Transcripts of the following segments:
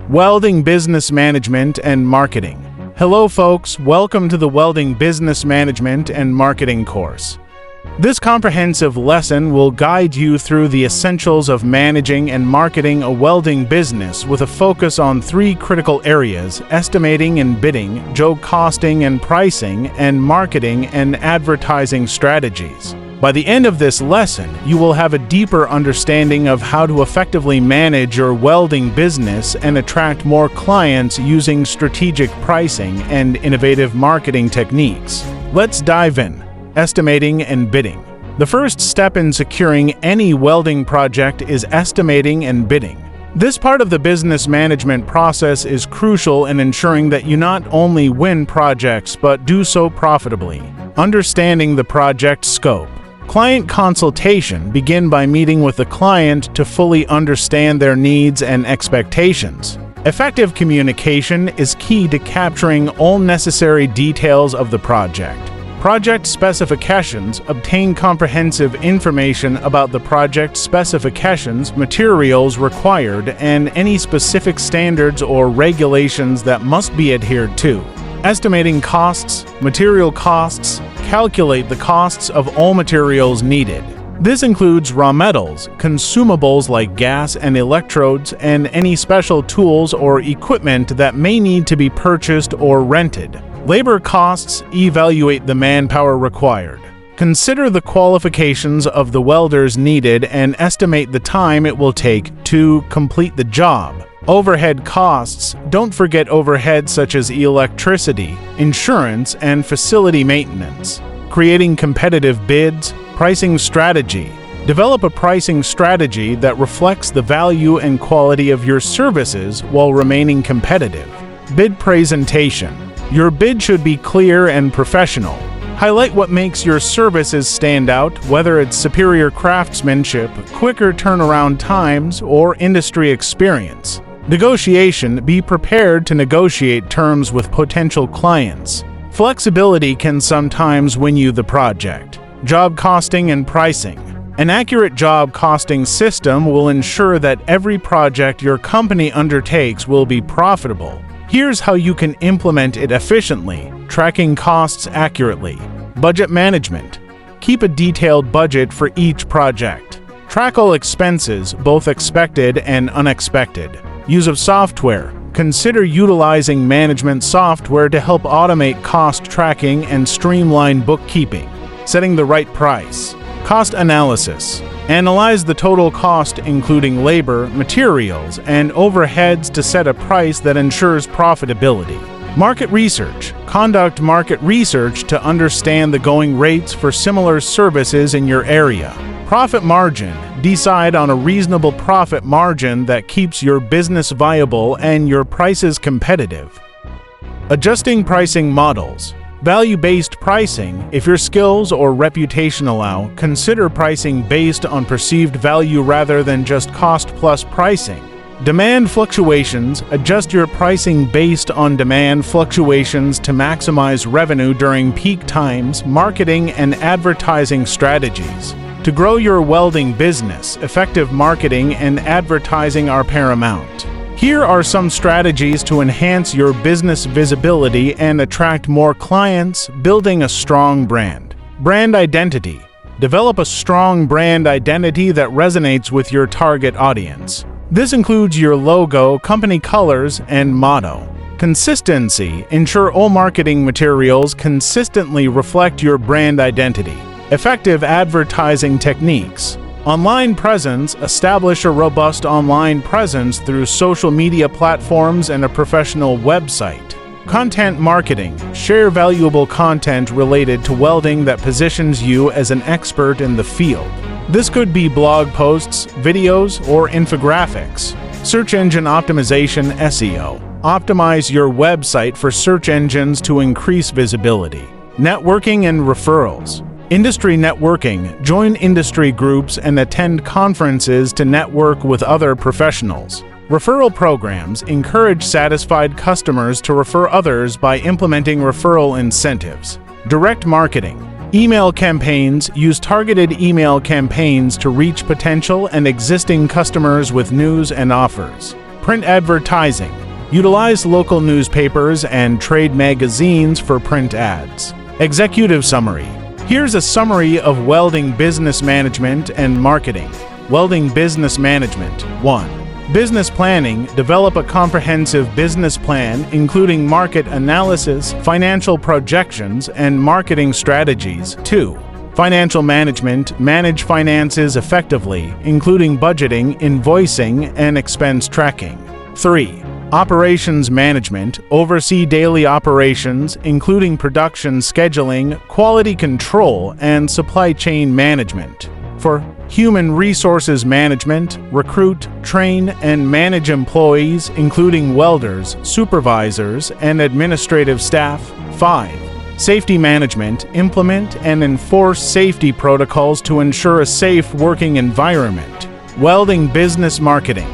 Welding Business Management and Marketing. Hello folks, welcome to the Welding Business Management and Marketing course. This comprehensive lesson will guide you through the essentials of managing and marketing a welding business with a focus on three critical areas: estimating and bidding, job costing and pricing, and marketing and advertising strategies. By the end of this lesson, you will have a deeper understanding of how to effectively manage your welding business and attract more clients using strategic pricing and innovative marketing techniques. Let's dive in. Estimating and bidding. The first step in securing any welding project is estimating and bidding. This part of the business management process is crucial in ensuring that you not only win projects but do so profitably. Understanding the project scope. Client consultation. Begin by meeting with the client to fully understand their needs and expectations. Effective communication is key to capturing all necessary details of the project. Project specifications. Obtain comprehensive information about the project specifications, materials required, and any specific standards or regulations that must be adhered to. Estimating costs, material costs. Calculate the costs of all materials needed. This includes raw metals, consumables like gas and electrodes, and any special tools or equipment that may need to be purchased or rented. Labor costs. Evaluate the manpower required. Consider the qualifications of the welders needed and estimate the time it will take to complete the job. Overhead costs. Don't forget overhead such as electricity, insurance, and facility maintenance. Creating competitive bids. Pricing strategy. Develop a pricing strategy that reflects the value and quality of your services while remaining competitive. Bid presentation. Your bid should be clear and professional. Highlight what makes your services stand out, whether it's superior craftsmanship, quicker turnaround times, or industry experience. Negotiation. Be prepared to negotiate terms with potential clients. Flexibility can sometimes win you the project. Job costing and pricing. An accurate job costing system will ensure that every project your company undertakes will be profitable. Here's how you can implement it efficiently: tracking costs accurately. Budget management. Keep a detailed budget for each project. Track all expenses, both expected and unexpected. Use of software. Consider utilizing management software to help automate cost tracking and streamline bookkeeping. Setting the right price. Cost analysis. Analyze the total cost, including labor, materials, and overheads, to set a price that ensures profitability. Market research. Conduct market research to understand the going rates for similar services in your area. Profit margin. Decide on a reasonable profit margin that keeps your business viable and your prices competitive. Adjusting pricing models. Value-based pricing. If your skills or reputation allow, consider pricing based on perceived value rather than just cost-plus pricing. Demand fluctuations. Adjust your pricing based on demand fluctuations to maximize revenue during peak times. Marketing and advertising strategies. To grow your welding business, effective marketing and advertising are paramount. Here are some strategies to enhance your business visibility and attract more clients. Building a strong brand. Brand identity. Develop a strong brand identity that resonates with your target audience. This includes your logo, company colors, and motto. Consistency. Ensure all marketing materials consistently reflect your brand identity. Effective advertising techniques. Online presence. Establish a robust online presence through social media platforms and a professional website. Content marketing. Share valuable content related to welding that positions you as an expert in the field. This could be blog posts, videos, or infographics. Search engine optimization (SEO). Optimize your website for search engines to increase visibility. Networking and referrals. Industry networking. Join industry groups and attend conferences to network with other professionals. Referral programs. Encourage satisfied customers to refer others by implementing referral incentives. Direct marketing. Email campaigns. Use targeted email campaigns to reach potential and existing customers with news and offers. Print advertising. Utilize local newspapers and trade magazines for print ads. Executive summary. Here's a summary of Welding Business Management and Marketing. Welding Business Management. 1. Business planning. Develop a comprehensive business plan, including market analysis, financial projections, and marketing strategies. 2. Financial management. Manage finances effectively, including budgeting, invoicing, and expense tracking. 3. Operations management. Oversee daily operations, including production scheduling, quality control, and supply chain management. 4. Human resources management. Recruit, train, and manage employees, including welders, supervisors, and administrative staff. 5. Safety management. Implement and enforce safety protocols to ensure a safe working environment. Welding business marketing.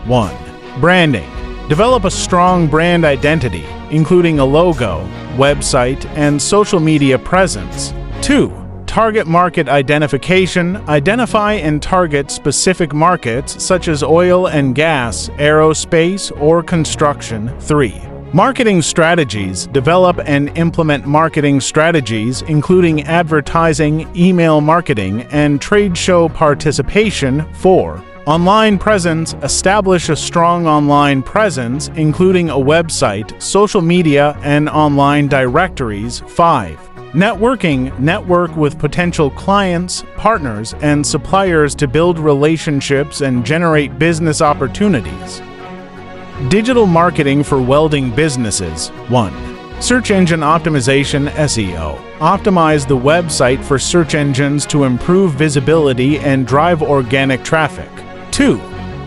1. Branding. Develop a strong brand identity, including a logo, website, and social media presence. 2. Target market identification. Identify and target specific markets such as oil and gas, aerospace, or construction. 3. Marketing strategies. Develop and implement marketing strategies, including advertising, email marketing, and trade show participation. 4. Online presence. Establish a strong online presence, including a website, social media, and online directories. 5. Networking. Network with potential clients, partners, and suppliers to build relationships and generate business opportunities. Digital marketing for welding businesses. 1. Search engine optimization (SEO). Optimize the website for search engines to improve visibility and drive organic traffic. 2.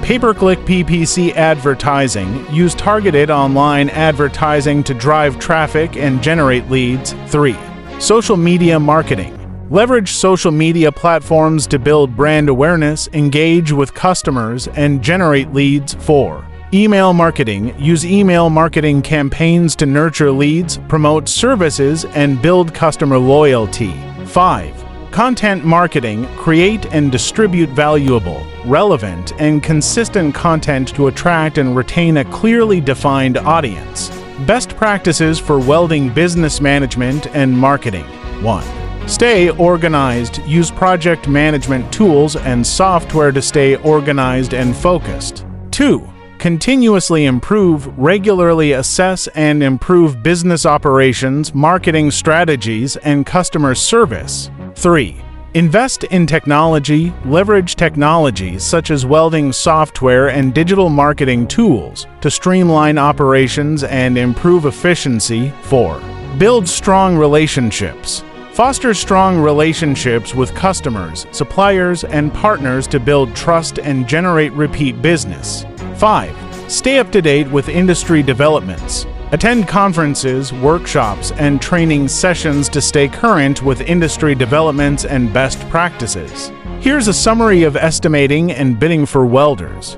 Pay-per-click PPC advertising. Use targeted online advertising to drive traffic and generate leads. 3. Social media marketing. Leverage social media platforms to build brand awareness, engage with customers, and generate leads. 4. Email marketing. Use email marketing campaigns to nurture leads, promote services, and build customer loyalty. 5. Content marketing. Create and distribute valuable, relevant, and consistent content to attract and retain a clearly defined audience. Best practices for welding business management and marketing. 1. Stay organized. Use project management tools and software to stay organized and focused. 2. Continuously improve. Regularly assess and improve business operations, marketing strategies, and customer service. 3. Invest in technology. Leverage technologies such as welding software and digital marketing tools to streamline operations and improve efficiency. 4. Build strong relationships. Foster strong relationships with customers, suppliers, and partners to build trust and generate repeat business. 5. Stay up to date with industry developments. Attend conferences, workshops, and training sessions to stay current with industry developments and best practices. Here's a summary of estimating and bidding for welders.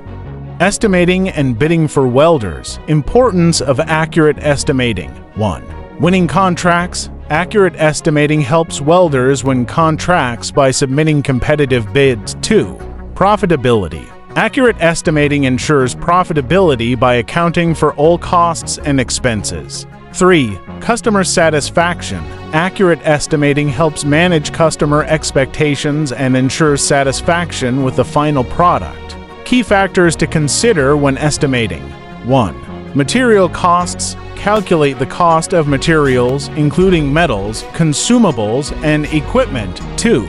Estimating and bidding for welders. Importance of accurate estimating. 1. Winning contracts. Accurate estimating helps welders win contracts by submitting competitive bids. 2. Profitability. Accurate estimating ensures profitability by accounting for all costs and expenses. 3. Customer satisfaction. Accurate estimating helps manage customer expectations and ensures satisfaction with the final product. Key factors to consider when estimating. 1. Material costs. Calculate the cost of materials, including metals, consumables, and equipment. 2.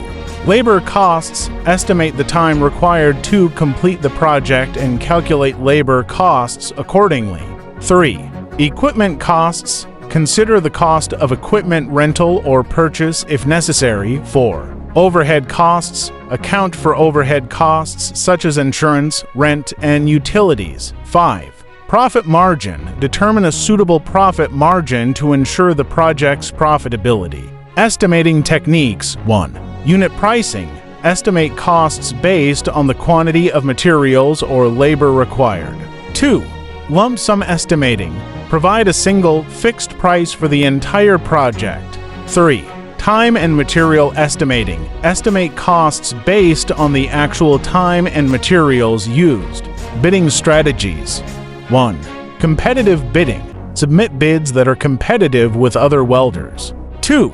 Labor costs. Estimate the time required to complete the project and calculate labor costs accordingly. 3. Equipment costs. Consider the cost of equipment rental or purchase if necessary. 4. Overhead costs. Account for overhead costs such as insurance, rent, and utilities. 5. Profit margin. Determine a suitable profit margin to ensure the project's profitability. Estimating techniques. 1. Unit pricing. Estimate costs based on the quantity of materials or labor required. 2. Lump sum estimating. Provide a single, fixed price for the entire project. 3. Time and material estimating. Estimate costs based on the actual time and materials used. Bidding strategies. 1. Competitive bidding. Submit bids that are competitive with other welders. 2.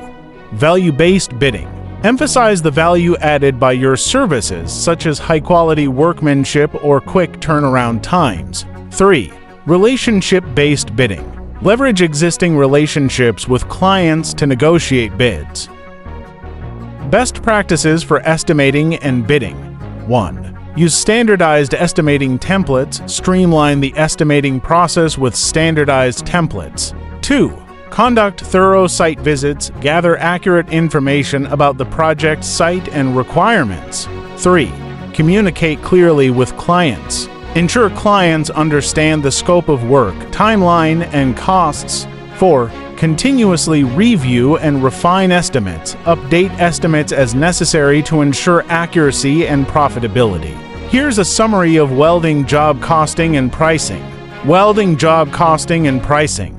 Value-based bidding. Emphasize the value added by your services, such as high-quality workmanship or quick turnaround times. 3. Relationship-based bidding. Leverage existing relationships with clients to negotiate bids. Best practices for estimating and bidding. 1. Use standardized estimating templates. Streamline the estimating process with standardized templates. 2. Conduct thorough site visits. Gather accurate information about the project site and requirements. 3. Communicate clearly with clients. Ensure clients understand the scope of work, timeline, and costs. 4. Continuously review and refine estimates. Update estimates as necessary to ensure accuracy and profitability. Here's a summary of welding job costing and pricing. Welding job costing and pricing.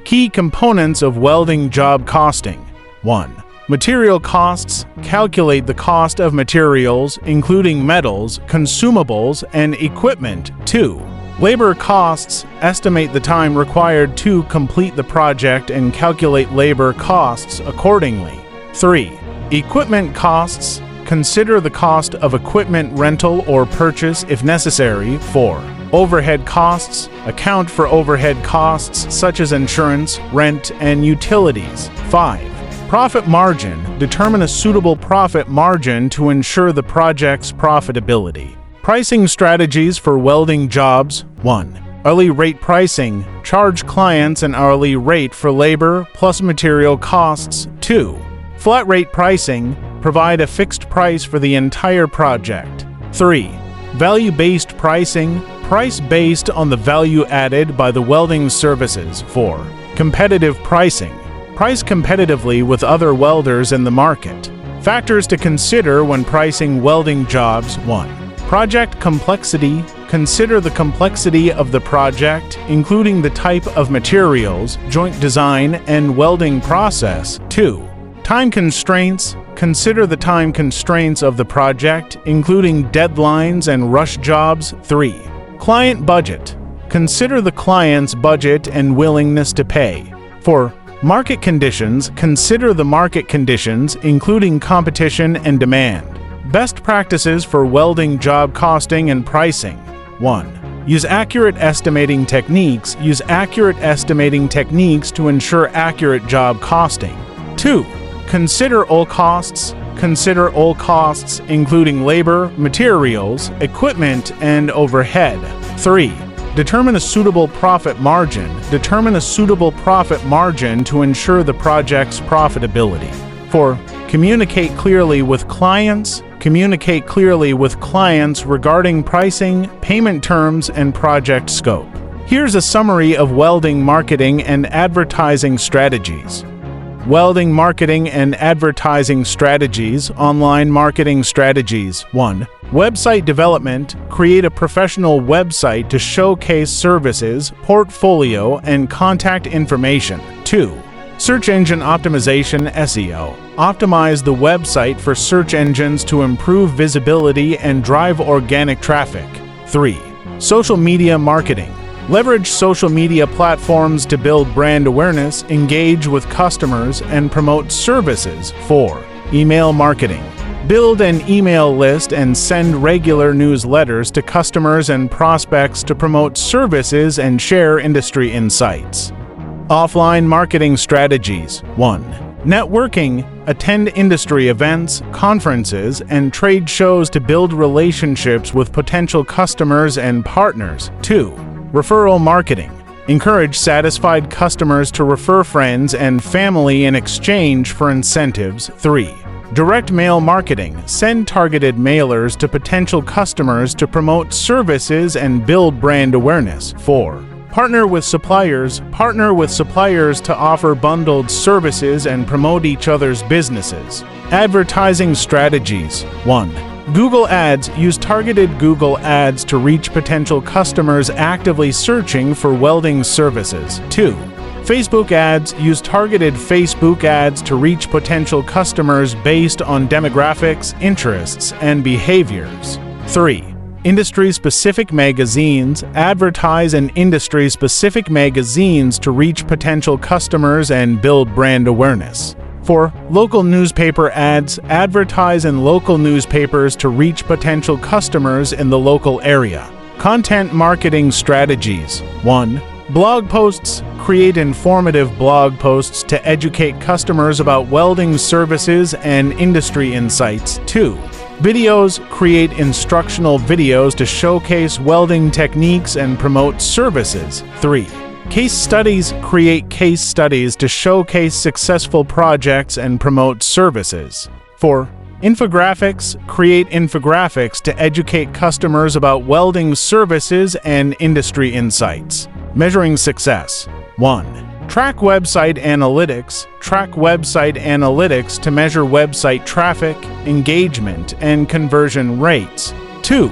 Key components of welding job costing. 1. Material costs. Calculate the cost of materials, including metals, consumables, and equipment. 2. Labor costs. Estimate the time required to complete the project and calculate labor costs accordingly. 3. Equipment costs. Consider the cost of equipment rental or purchase if necessary. 4. Overhead costs. Account for overhead costs such as insurance, rent, and utilities. 5. Profit margin. Determine a suitable profit margin to ensure the project's profitability. Pricing strategies for welding jobs. 1. Hourly rate pricing. Charge clients an hourly rate for labor plus material costs. 2. Flat rate pricing. Provide a fixed price for the entire project. 3. Value-based pricing. Price based on the value added by the welding services. 4. Competitive pricing. Price competitively with other welders in the market. Factors to consider when pricing welding jobs. 1. Project complexity. Consider the complexity of the project, including the type of materials, joint design, and welding process. 2. Time constraints. Consider the time constraints of the project, including deadlines and rush jobs. 3. Client budget. Consider the client's budget and willingness to pay. 4. Market conditions. Consider the market conditions, including competition and demand. Best practices for welding job costing and pricing. 1. Use accurate estimating techniques. Use accurate estimating techniques to ensure accurate job costing. 2. Consider all costs. Consider all costs, including labor, materials, equipment, and overhead. 3. Determine a suitable profit margin. Determine a suitable profit margin to ensure the project's profitability. 4. Communicate clearly with clients. Communicate clearly with clients regarding pricing, payment terms, and project scope. Here's a summary of welding marketing and advertising strategies. Welding marketing and advertising strategies. Online marketing strategies. 1. Website development. Create a professional website to showcase services, portfolio, and contact information. 2. Search engine optimization (SEO). Optimize the website for search engines to improve visibility and drive organic traffic. 3. Social media marketing. Leverage social media platforms to build brand awareness, engage with customers, and promote services. 4. Email marketing. Build an email list and send regular newsletters to customers and prospects to promote services and share industry insights. Offline marketing strategies. 1. Networking. Attend industry events, conferences, and trade shows to build relationships with potential customers and partners. 2. Referral marketing. Encourage satisfied customers to refer friends and family in exchange for incentives. 3. Direct mail marketing. Send targeted mailers to potential customers to promote services and build brand awareness. 4. Partner with suppliers. Partner with suppliers to offer bundled services and promote each other's businesses. Advertising strategies. 1. Google Ads. Use targeted Google Ads to reach potential customers actively searching for welding services. 2. Facebook ads. Use targeted Facebook ads to reach potential customers based on demographics, interests, and behaviors. 3. Industry-specific magazines. Advertise in industry-specific magazines to reach potential customers and build brand awareness. 4. Local newspaper ads. Advertise in local newspapers to reach potential customers in the local area. Content marketing strategies. 1. Blog posts. Create informative blog posts to educate customers about welding services and industry insights. 2. Videos. Create instructional videos to showcase welding techniques and promote services. 3. Case studies. Create case studies to showcase successful projects and promote services. 4. Infographics. Create infographics to educate customers about welding services and industry insights. Measuring success. 1. Track website analytics. Track website analytics to measure website traffic, engagement, and conversion rates. 2.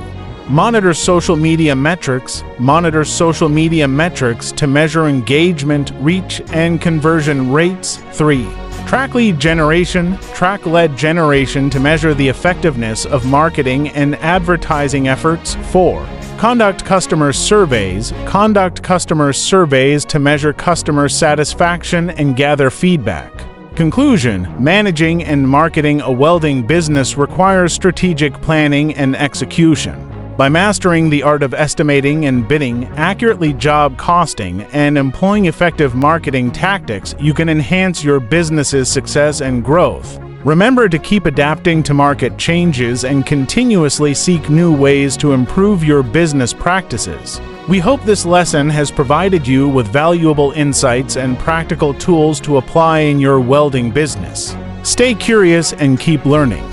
Monitor social media metrics. Monitor social media metrics to measure engagement, reach, and conversion rates. 3. Track lead generation. Track lead generation to measure the effectiveness of marketing and advertising efforts. 4. Conduct customer surveys. Conduct customer surveys to measure customer satisfaction and gather feedback. Conclusion: managing and marketing a welding business requires strategic planning and execution. By mastering the art of estimating and bidding, accurately job costing, and employing effective marketing tactics, you can enhance your business's success and growth. Remember to keep adapting to market changes and continuously seek new ways to improve your business practices. We hope this lesson has provided you with valuable insights and practical tools to apply in your welding business. Stay curious and keep learning.